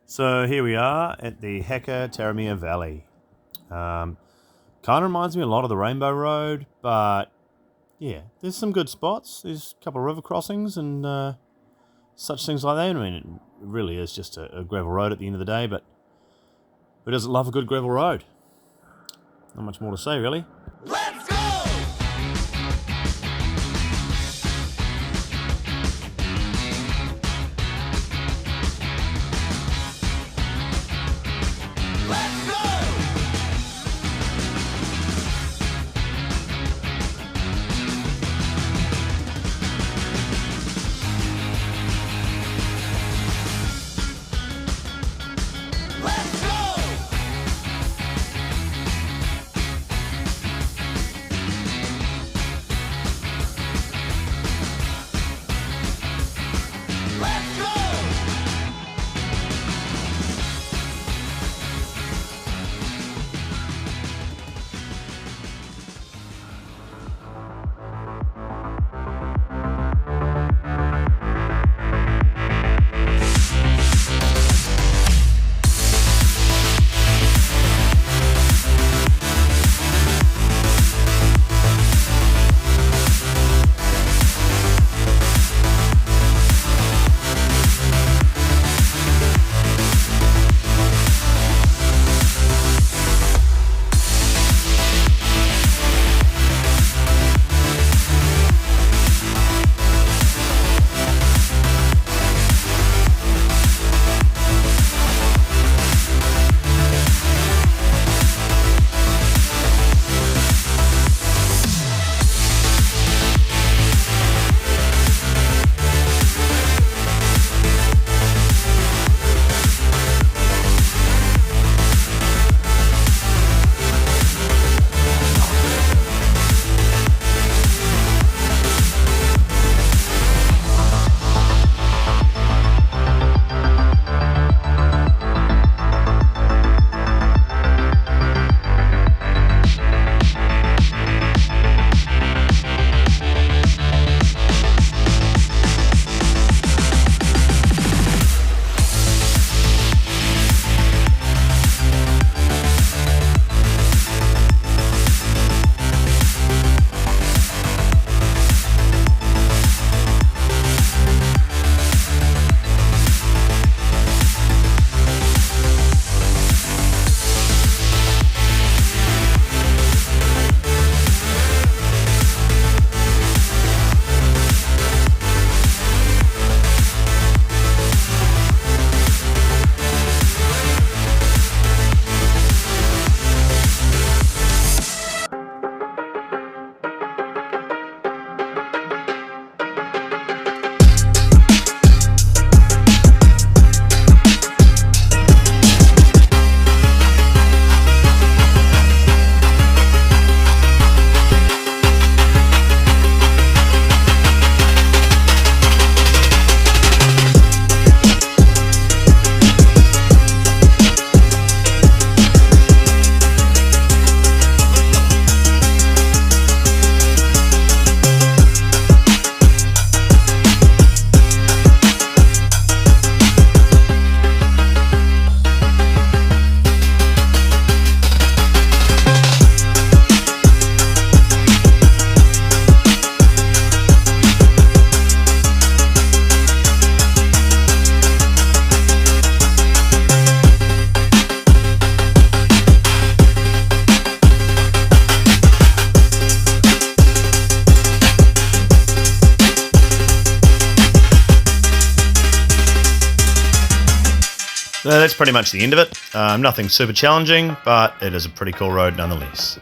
So here we are at the Heka Taramia Valley. Kind of reminds me a lot of the Rainbow Road, but yeah, there's some good spots. There's a couple of river crossings and such things like that. I mean, it really is just a gravel road at the end of the day, but who doesn't love a good gravel road? Not much more to say, really. Let's go! Let's go! Let's go! Let's go! So that's pretty much the end of it. Nothing super challenging, but it is a pretty cool road nonetheless.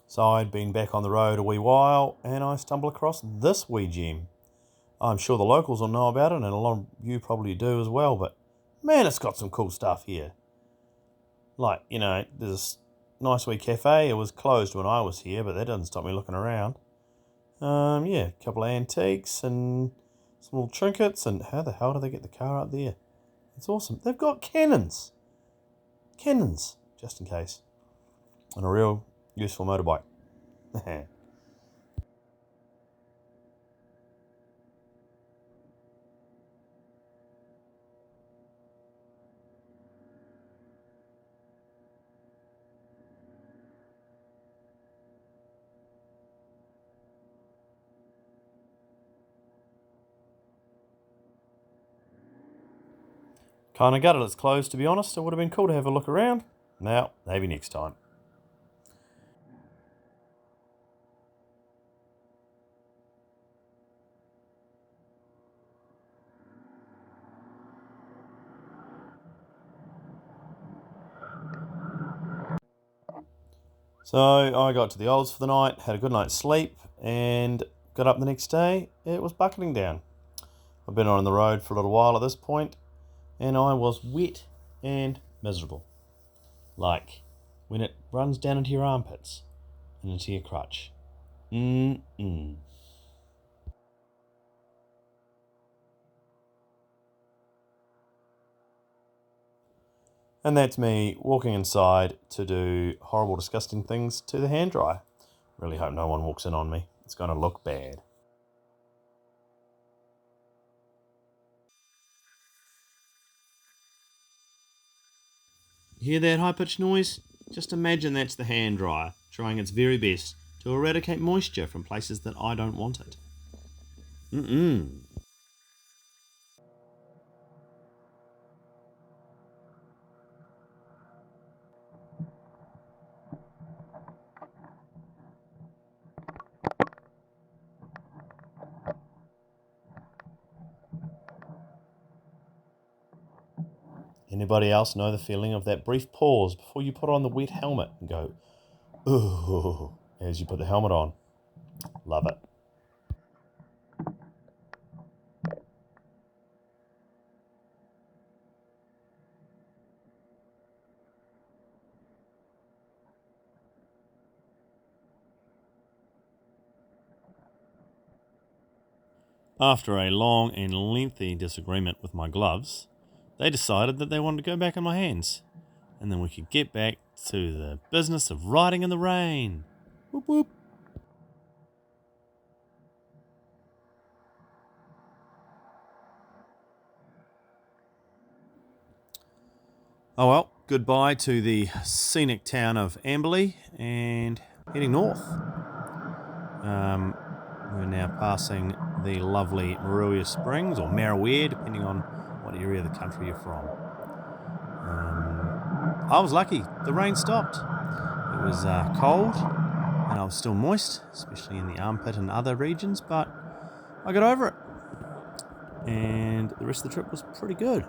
So I'd been back on the road a wee while, and I stumbled across this wee gem. I'm sure the locals will know about it, and a lot of you probably do as well, but man, it's got some cool stuff here. Like, there's this nice wee cafe. It was closed when I was here, but that doesn't stop me looking around. A couple of antiques and some little trinkets, and how the hell do they get the car up there? It's awesome. They've got cannons, just in case, and a real useful motorbike. Kind of gutted it's closed, to be honest. It would have been cool to have a look around. Now, maybe next time. So I got to the Olds for the night, had a good night's sleep, and got up the next day. It was bucketing down. I've been on the road for a little while at this point, and I was wet and miserable. Like when it runs down into your armpits and into your crotch. Mm-mm. And that's me walking inside to do horrible, disgusting things to the hand dryer. Really hope no one walks in on me. It's going to look bad. Hear that high-pitched noise? Just imagine that's the hand dryer trying its very best to eradicate moisture from places that I don't want it. Mm-mm. Anybody else know the feeling of that brief pause before you put on the wet helmet and go, ooh, as you put the helmet on? Love it. After a long and lengthy disagreement with my gloves, they decided that they wanted to go back in my hands, and then we could get back to the business of riding in the rain. Whoop whoop. Oh well, goodbye to the scenic town of Amberley and heading north. We're now passing the lovely Maruia Springs, or Maraware, depending on what area of the country you're from. I was lucky. The rain stopped. It was cold, and I was still moist, especially in the armpit and other regions, but I got over it. And the rest of the trip was pretty good.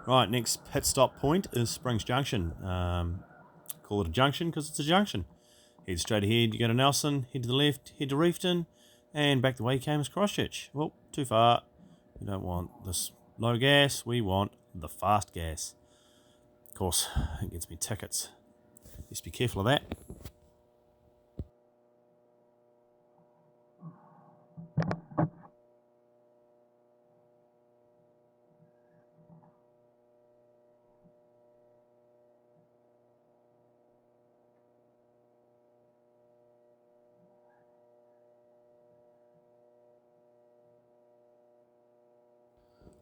Right, next pit stop point is Springs Junction. Call it a junction because it's a junction. Head straight ahead, you go to Nelson, head to the left, head to Reefton, and back the way you came is Christchurch. Well, too far. We don't want this low gas, we want the fast gas. Of course, it gets me tickets. Just be careful of that.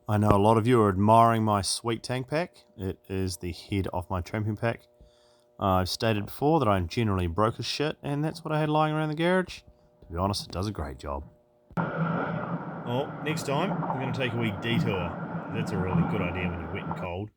I know a lot of you are admiring my sweet tank pack. It is the head of my tramping pack. I've stated before that I'm generally broke as shit, and that's what I had lying around the garage. To be honest, it does a great job. Oh, next time, we're going to take a wee detour. That's a really good idea when you're wet and cold.